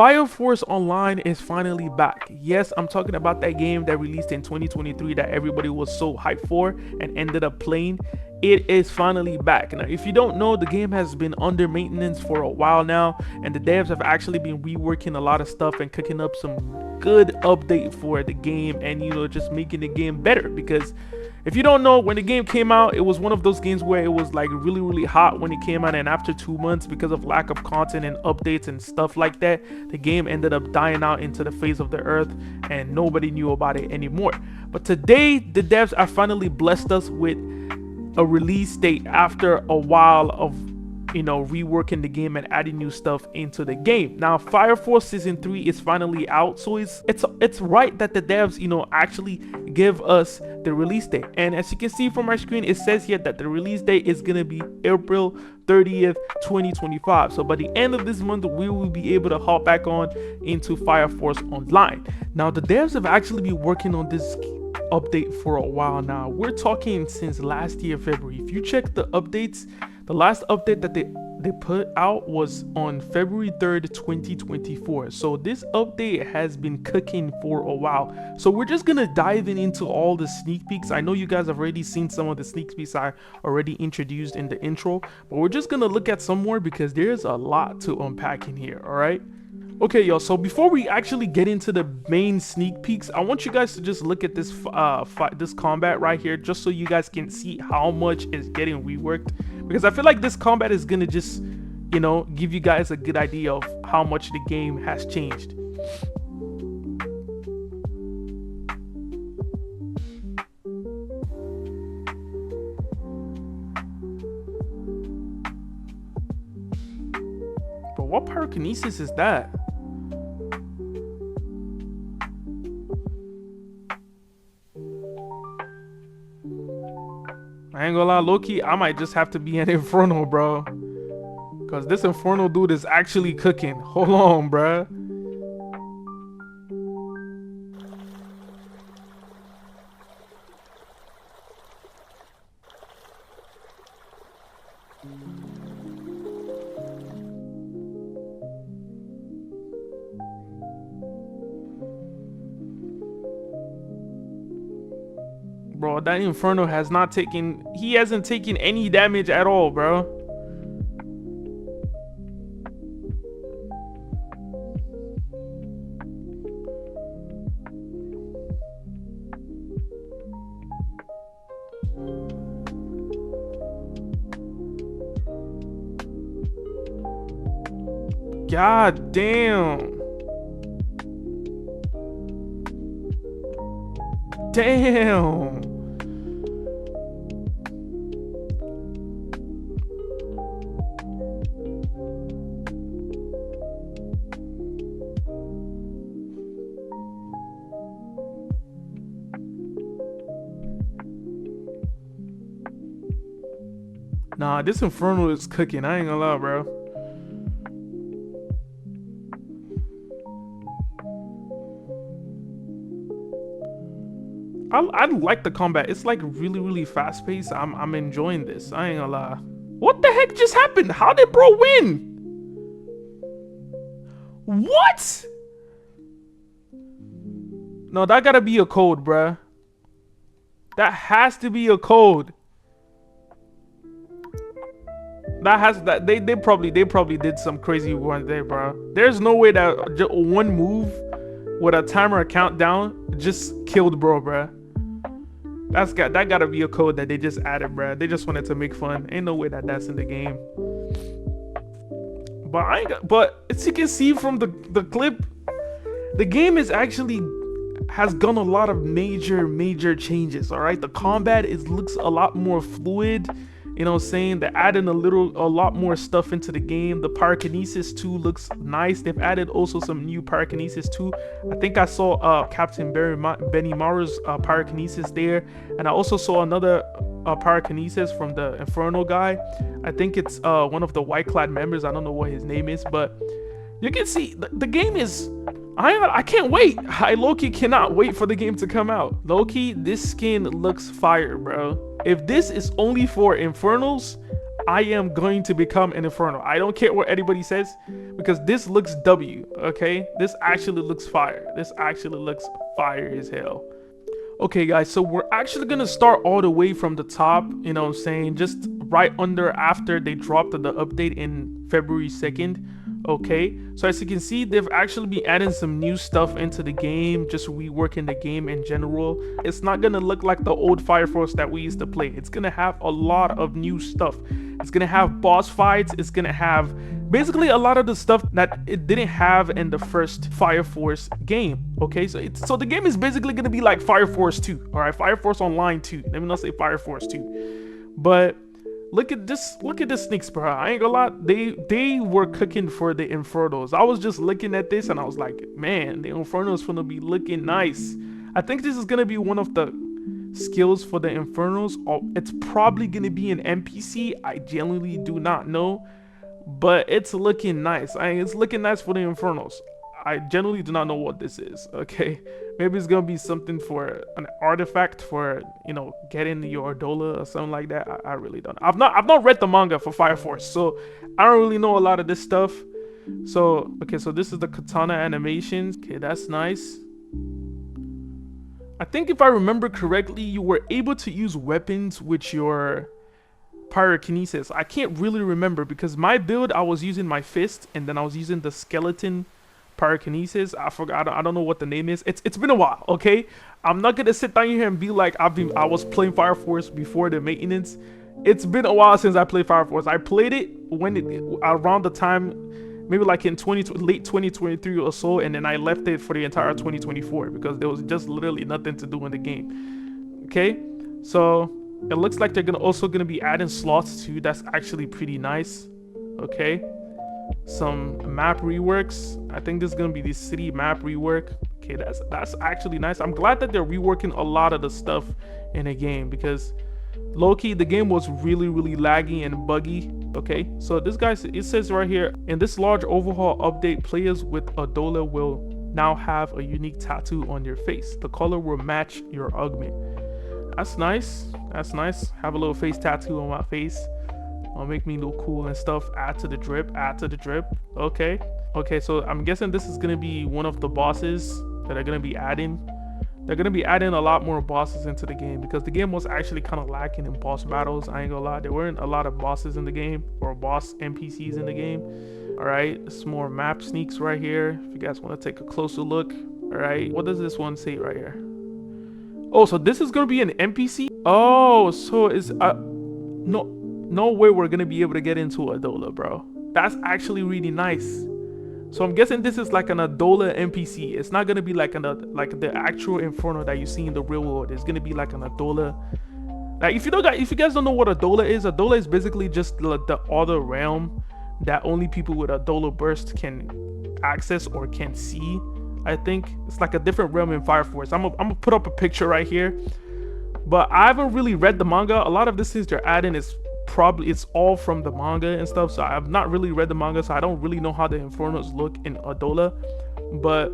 Fire Force Online is finally back. Yes, I'm talking about that game that released in 2023 that everybody was so hyped for and ended up playing. It is finally back. Now, if you don't know, the game has been under maintenance for a while now, and the devs have actually been reworking a lot of stuff and cooking up some good update for the game, and just making the game better. Because if you don't know, when the game came out, it was one of those games where it was like really hot when it came out, and after 2 months, because of lack of content and updates and stuff like that, the game ended up dying out into the face of the earth and nobody knew about it anymore. But today, the devs are finally blessed us with a release date after a while of reworking the game and adding new stuff into the game. Now, Fire Force Season 3 is finally out, so it's right that the devs actually give us the release date. And as you can see from my screen, it says here that the release date is gonna be April 30th 2025. So by the end of this month, we will be able to hop back on into Fire Force Online. Now, the devs have actually been working on this update for a while now. We're talking since last year February. If you check the updates, the last update that they put out was on February 3rd 2024. So this update has been cooking for a while, so we're just gonna dive into all the sneak peeks. I know you guys have already seen some of the sneak peeks I already introduced in the intro, but we're just gonna look at some more because there's a lot to unpack in here. All right, okay, y'all, so before we actually get into the main sneak peeks, I want you guys to just look at this this combat right here, just so you guys can see how much is getting reworked, because I feel like this combat is gonna just give you guys a good idea of how much the game has changed. But what pyrokinesis is that? I ain't gonna lie, low-key, I might just have to be an Inferno, bro. Because this Inferno dude is actually cooking. Hold on, bruh. Bro, that Inferno has not taken... He hasn't taken any damage at all, bro. God damn. Damn. Nah, this Inferno is cooking. I ain't gonna lie, bro. I like the combat. It's like really fast paced. I'm enjoying this. I ain't gonna lie. What the heck just happened? How did bro win? What? No, that gotta be a code, bruh. That has to be a code. They probably did some crazy one there, bro. There's no way that one move with a timer countdown just killed bro. That gotta be a code that they just added, bro. They just wanted to make fun. Ain't no way that that's in the game. But as you can see from the clip, the game is actually has gone a lot of major changes. All right, the combat looks a lot more fluid. You know what I'm saying? They're adding a lot more stuff into the game. The pyrokinesis too looks nice. They've added also some new pyrokinesis too. I think I saw Captain Benny Mara's pyrokinesis there, and I also saw another pyrokinesis from the Inferno guy. I think it's one of the White Clad members. I don't know what his name is, but you can see the game is... I can't wait. I low-key cannot wait for the game to come out. Low-key, this skin looks fire, bro. If this is only for Infernals, I am going to become an Inferno. I don't care what anybody says because this looks W, okay? This actually looks fire. This actually looks fire as hell. Okay, guys, so we're actually gonna start all the way from the top, you know what I'm saying? Just right under after they dropped the update in February 2nd. Okay, so as you can see, they've actually been adding some new stuff into the game, just reworking the game in general. It's not gonna look like the old Fire Force that we used to play. It's gonna have a lot of new stuff. It's gonna have boss fights. It's gonna have basically a lot of the stuff that it didn't have in the first Fire Force game. Okay, so the game is basically gonna be like Fire Force 2. All right, Fire Force Online 2. Let me not say Fire Force 2, but look at this sneaks, bro. I ain't gonna lie, they were cooking for the Infernos. I was just looking at this and I was like, man, the Infernos gonna be looking nice. I think this is gonna be one of the skills for the Infernos, or it's probably gonna be an NPC. I genuinely do not know, but it's looking nice. It's looking nice for the Infernos. I generally do not know what this is. Okay, maybe it's gonna be something for an artifact for, you know, getting your Adolla or something like that. I really don't. I've not read the manga for Fire Force, so I don't really know a lot of this stuff. So okay, so this is the katana animations. Okay, that's nice. I think if I remember correctly, you were able to use weapons with your pyrokinesis. I can't really remember because my build, I was using my fist and then I was using the skeleton pyrokinesis. I forgot. I don't know what the name is. It's been a while. Okay, I'm not gonna sit down here and be like I was playing Fire Force before the maintenance. It's been a while since I played Fire Force. I played it when around the time, maybe like in late 2023 or so, and then I left it for the entire 2024 because there was just literally nothing to do in the game. Okay, so it looks like they're also gonna be adding slots too. That's actually pretty nice. Okay, some map reworks. I think this is gonna be the city map rework. Okay, that's actually nice. I'm glad that they're reworking a lot of the stuff in the game because low-key the game was really laggy and buggy. Okay, so this guy, it says right here, in this large overhaul update, players with Adolla will now have a unique tattoo on your face. The color will match your augment. That's nice. That's nice. Have a little face tattoo on my face. It'll make me look cool and stuff. Add to the drip. Add to the drip. Okay. Okay, so I'm guessing this is gonna be one of the bosses that are gonna be adding. They're gonna be adding a lot more bosses into the game because the game was actually kind of lacking in boss battles. I ain't gonna lie, there weren't a lot of bosses in the game or boss NPCs in the game. All right, some more map sneaks right here. If you guys want to take a closer look. All right, what does this one say right here? Oh, so this is gonna be an NPC. Oh, so it's no way we're gonna be able to get into Adolla, bro. That's actually really nice. So I'm guessing this is like an Adolla NPC. It's not gonna be like the actual Inferno that you see in the real world. It's gonna be like an Adolla. Like if you guys don't know what Adolla is basically just the other realm that only people with Adolla burst can access or can see. I think it's like a different realm in Fire Force. I'm gonna put up a picture right here, but I haven't really read the manga. A lot of this things they're adding is probably it's all from the manga and stuff, so I've not really read the manga, so I don't really know how the Infernos look in Adolla. But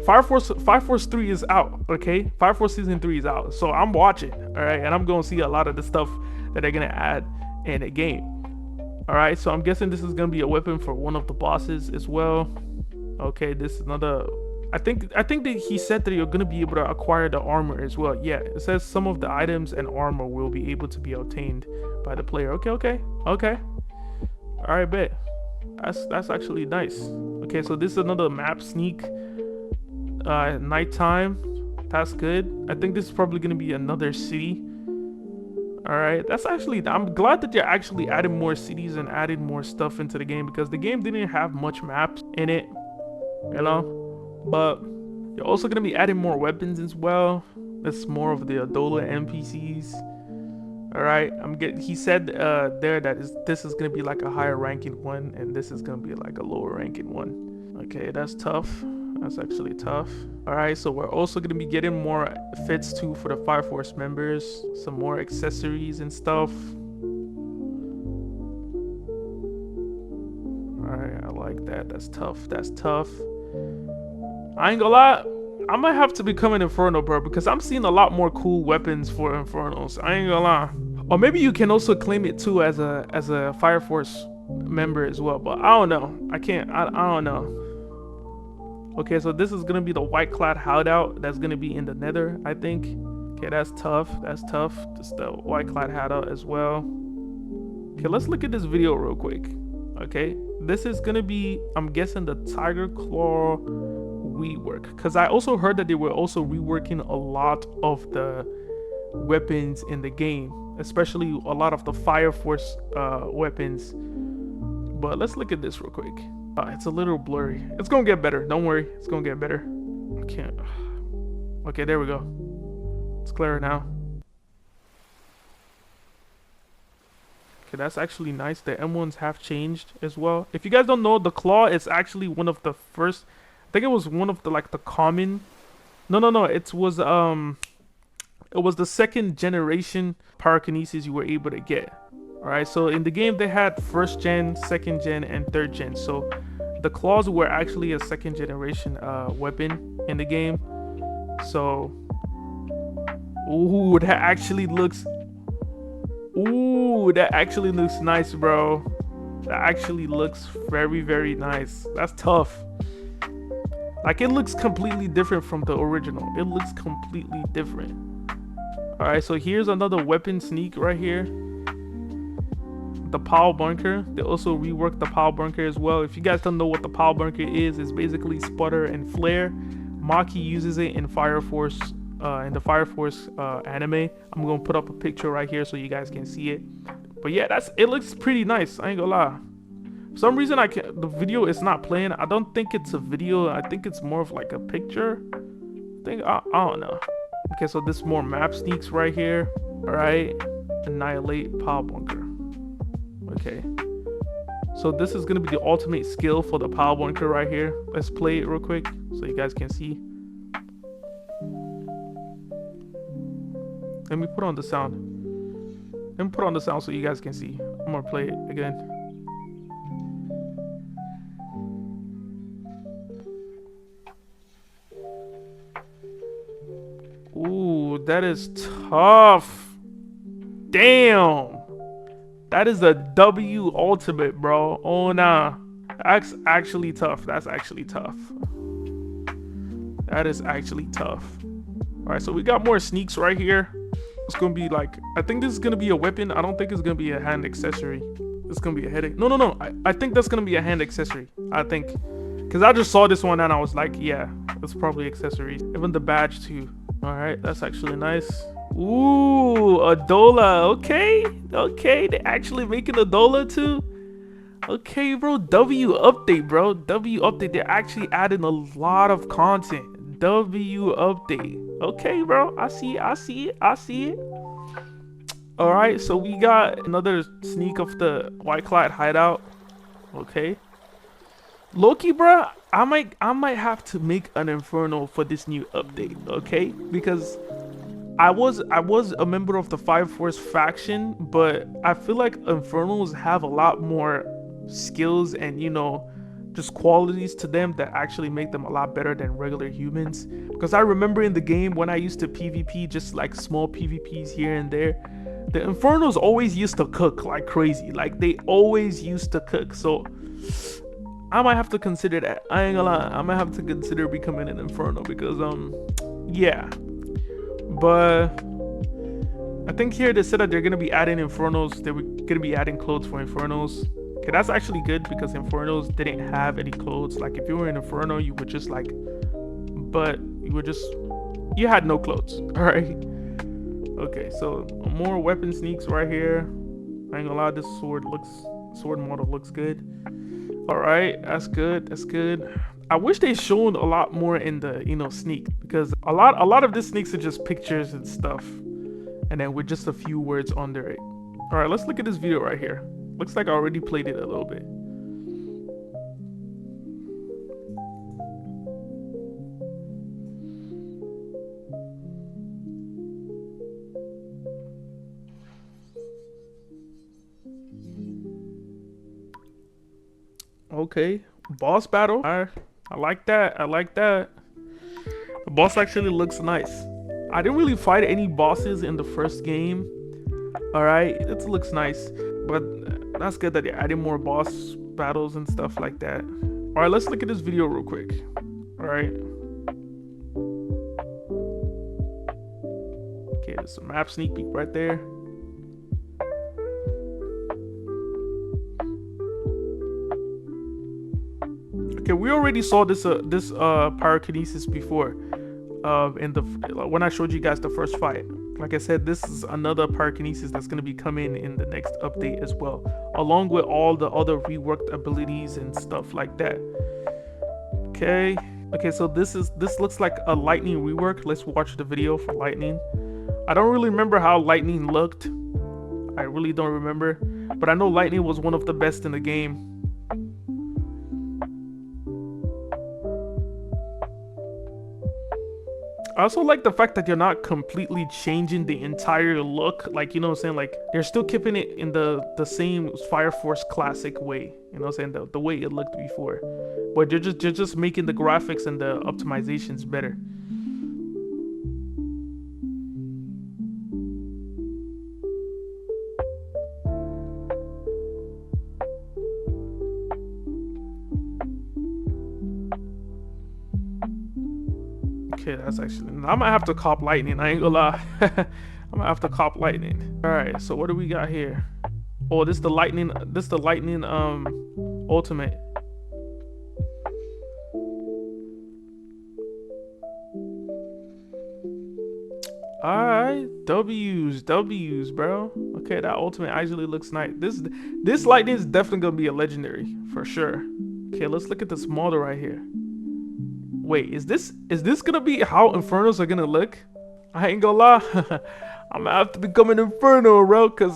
Fire Force 3 is out. Okay, Fire Force season 3 is out, so I'm watching. All right, and I'm gonna see a lot of the stuff that they're gonna add in the game. All right, so I'm guessing this is gonna be a weapon for one of the bosses as well. Okay, this is another. I think that he said that you're gonna be able to acquire the armor as well. Yeah, it says some of the items and armor will be able to be obtained by the player. Okay. All right, bet. That's actually nice. Okay, so this is another map sneak. Nighttime. That's good. I think this is probably gonna be another city. All right, that's actually. I'm glad that they're actually adding more cities and adding more stuff into the game because the game didn't have much maps in it, you know. But you're also gonna be adding more weapons as well. That's more of the Adolla NPCs. All right, he said there that this is gonna be like a higher ranking one, and this is gonna be like a lower ranking one. Okay, that's tough. That's actually tough. All right, so we're also gonna be getting more fits too for the Fire Force members. Some more accessories and stuff. All right, I like that. That's tough. That's tough. I ain't gonna lie, I might have to become an Inferno, bro, because I'm seeing a lot more cool weapons for Infernos. I ain't gonna lie. Or maybe you can also claim it too as a Fire Force member as well. But I don't know. I can't. I don't know. Okay, so this is gonna be the white clad hideout that's gonna be in the Nether, I think. Okay, that's tough. That's tough. Just the white clad hideout as well. Okay, let's look at this video real quick. Okay, this is gonna be, I'm guessing, the Tiger Claw rework, because I also heard that they were also reworking a lot of the weapons in the game, especially a lot of the Fire Force weapons. But let's look at this real quick. It's a little blurry. It's gonna get better. Don't worry. It's gonna get better. I can't. Okay, there we go. It's clearer now. Okay, that's actually nice. The M1s have changed as well. If you guys don't know, the claw is actually one of the first. I think it was one of the like the common. No. It was the second generation pyrokinesis you were able to get. Alright, so in the game they had first gen, second gen, and third gen. So the claws were actually a second generation weapon in the game. So, ooh, that actually looks nice, bro. That actually looks very, very nice. That's tough. Like, it looks completely different from the original. It looks completely different. Alright, so here's another weapon sneak right here. The Power Bunker. They also reworked the Power Bunker as well. If you guys don't know what the Power Bunker is, it's basically sputter and flare. Maki uses it in Fire Force, in the Fire Force anime. I'm gonna put up a picture right here so you guys can see it. But yeah, it looks pretty nice. I ain't gonna lie. For some reason the video is not playing. I don't think it's a video. I think it's more of like a picture. I don't know. Okay, so this more map sneaks right here. All right, annihilate Power Bunker. Okay, so this is gonna be the ultimate skill for the Power Bunker right here. Let's play it real quick so you guys can see. Let me put on the sound. Let me put on the sound so you guys can see. I'm gonna play it again. Ooh, that is tough. Damn. That is a W ultimate, bro. Oh, nah. That's actually tough. That's actually tough. That is actually tough. All right, so we got more sneaks right here. It's going to be like, I think this is going to be a weapon. I don't think it's going to be a hand accessory. It's going to be a headache. No. I think that's going to be a hand accessory. I think. Because I just saw this one and I was like, yeah, that's probably accessories. Even the badge too. All right, that's actually nice. Ooh, Adolla. Okay, they actually making Adolla too. Okay, bro. W update, bro. W update. They're actually adding a lot of content. W update. Okay, bro. I see it. All right, so we got another sneak of the white clad hideout. Okay. Loki, bro. I might have to make an Inferno for this new update. Okay, because I was a member of the Fire Force faction, but I feel like Infernals have a lot more skills and, you know, just qualities to them that actually make them a lot better than regular humans. Because I remember in the game when I used to PvP, just like small PvPs here and there, the Infernals always used to cook like crazy. Like, they always used to cook. So I might have to consider that. I ain't gonna lie. I might have to consider becoming an Inferno because, yeah. But I think here they said that they're gonna be adding Infernos. They were gonna be adding clothes for Infernos. Okay, that's actually good because Infernos didn't have any clothes. Like, if you were an Inferno, you would just like, but you had no clothes. All right. Okay, so more weapon sneaks right here. I ain't gonna lie, this sword model looks good. All right, that's good. I wish they shown a lot more in the, you know, sneak, because a lot of this sneaks are just pictures and stuff, and then with just a few words under it. All right, let's look at this video right here. Looks like I already played it a little bit. Okay, boss battle. I like that. The boss actually looks nice. I didn't really fight any bosses in the first game. All right, it looks nice, but that's good that they're adding more boss battles and stuff like that. All right, let's look at this video real quick. All right. Okay, there's a map sneak peek right there. Okay, we already saw this pyrokinesis before, in the when I showed you guys the first fight. Like I said, this is another pyrokinesis that's gonna be coming in the next update as well, along with all the other reworked abilities and stuff like that. Okay, so this looks like a lightning rework. Let's watch the video for lightning. I don't really remember how lightning looked. I really don't remember, but I know lightning was one of the best in the game. I also like the fact that you're not completely changing the entire look, like, you know what I'm saying, like they're still keeping it in the same Fire Force classic way, you know what I'm saying, the way it looked before, but you're just making the graphics and the optimizations better. Okay, that's actually, I might have to cop lightning, I ain't gonna lie. I might have to cop lightning. All right, so what do we got here? Oh, this the lightning ultimate. All right, W's, bro. Okay, that ultimate actually looks nice. This lightning is definitely gonna be a legendary for sure. Okay, let's look at this model right here. Wait, is this gonna be how Infernos are gonna look? I ain't gonna lie. I'm gonna have to become an Inferno, bro, cause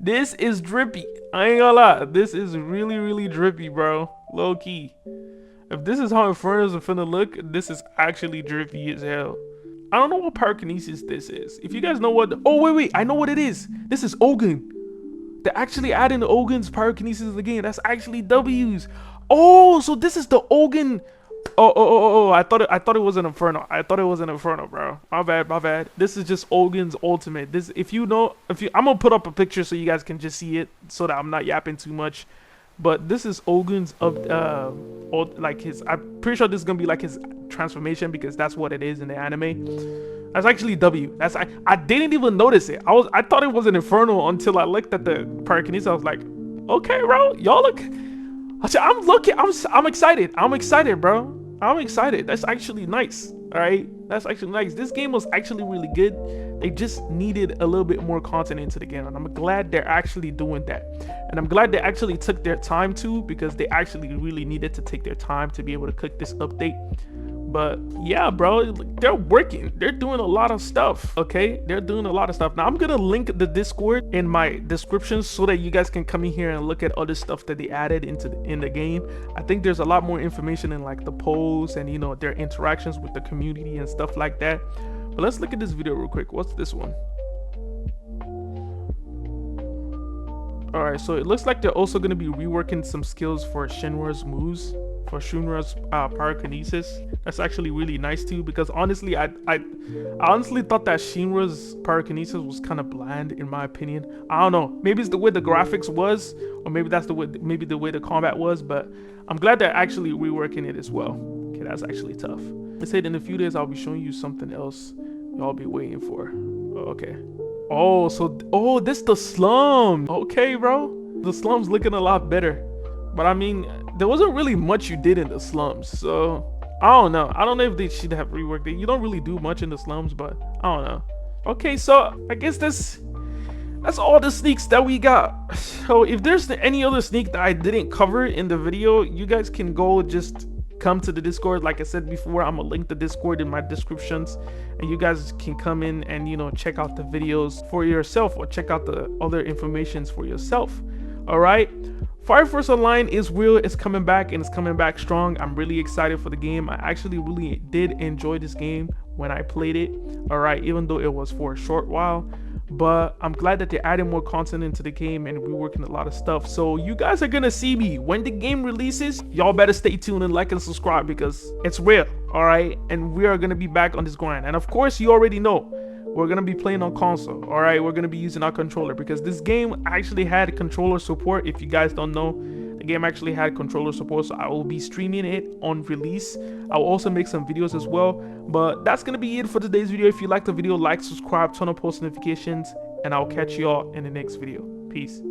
this is drippy. I ain't gonna lie. This is really drippy, bro. Low key. If this is how Infernos are finna look, this is actually drippy as hell. I don't know what pyrokinesis this is. If you guys know what, oh wait, I know what it is. This is Ogun. They're actually adding the Ogun's pyrokinesis in the game. That's actually W's. Oh, so this is the Ogun. Oh, I thought it was an Inferno. I thought it was an Inferno, bro. My bad. This is just Ogun's ultimate. This, I'm gonna put up a picture so you guys can just see it, so that I'm not yapping too much. But this is Ogun's like his, I'm pretty sure this is gonna be like his transformation, because that's what it is in the anime. That's actually W. That's, I didn't even notice it. I thought it was an Inferno until I looked at the pyrokinesis. I was like, okay, bro, y'all look. I'm excited. I'm excited, bro. I'm excited. That's actually nice. All right, that's actually nice. This game was actually really good. They just needed a little bit more content into the game, and I'm glad they're actually doing that. And I'm glad they actually took their time too, because they actually really needed to take their time to be able to cook this update. But yeah, bro, they're working. They're doing a lot of stuff. Okay, they're doing a lot of stuff. Now I'm gonna link the Discord in my description so that you guys can come in here and look at other stuff that they added in the game. I think there's a lot more information in like the polls and, you know, their interactions with the community and stuff like that. But let's look at this video real quick. What's this one? All right, so it looks like they're also going to be reworking some skills for Shinra's moves, for Shinra's pyrokinesis. That's actually really nice too, because honestly, I honestly thought that Shinra's pyrokinesis was kind of bland in my opinion. I don't know, maybe it's the way the graphics was, or maybe that's the way the combat was, but I'm glad they're actually reworking it as well. Okay, that's actually tough. They said in a few days I'll be showing you something else y'all be waiting for. Oh, okay. Oh, so, oh, this the slum. Okay, bro. The slum's looking a lot better. But I mean, there wasn't really much you did in the slums. So, I don't know. I don't know if they should have reworked it. You don't really do much in the slums, but I don't know. Okay, so I guess that's all the sneaks that we got. So if there's any other sneak that I didn't cover in the video, you guys can go just come to the Discord. Like I said before, I'm gonna link the Discord in my descriptions, and you guys can come in and, you know, check out the videos for yourself, or check out the other informations for yourself. All right, Fire Force Online is real. It's coming back, and it's coming back strong. I'm really excited for the game. I actually really did enjoy this game when I played it. All right, even though it was for a short while, but I'm glad that they're adding more content into the game, and we're working a lot of stuff. So you guys are gonna see me when the game releases. Y'all better stay tuned and like and subscribe, because it's real. All right, and we are gonna be back on this grind. And of course, you already know, we're gonna be playing on console. All right, we're gonna be using our controller because this game actually had controller support. If you guys don't know, the game actually had controller support, so I will be streaming it on release. I will also make some videos as well. But that's gonna be it for today's video. If you like the video, like, subscribe, turn on post notifications, and I'll catch you all in the next video. Peace.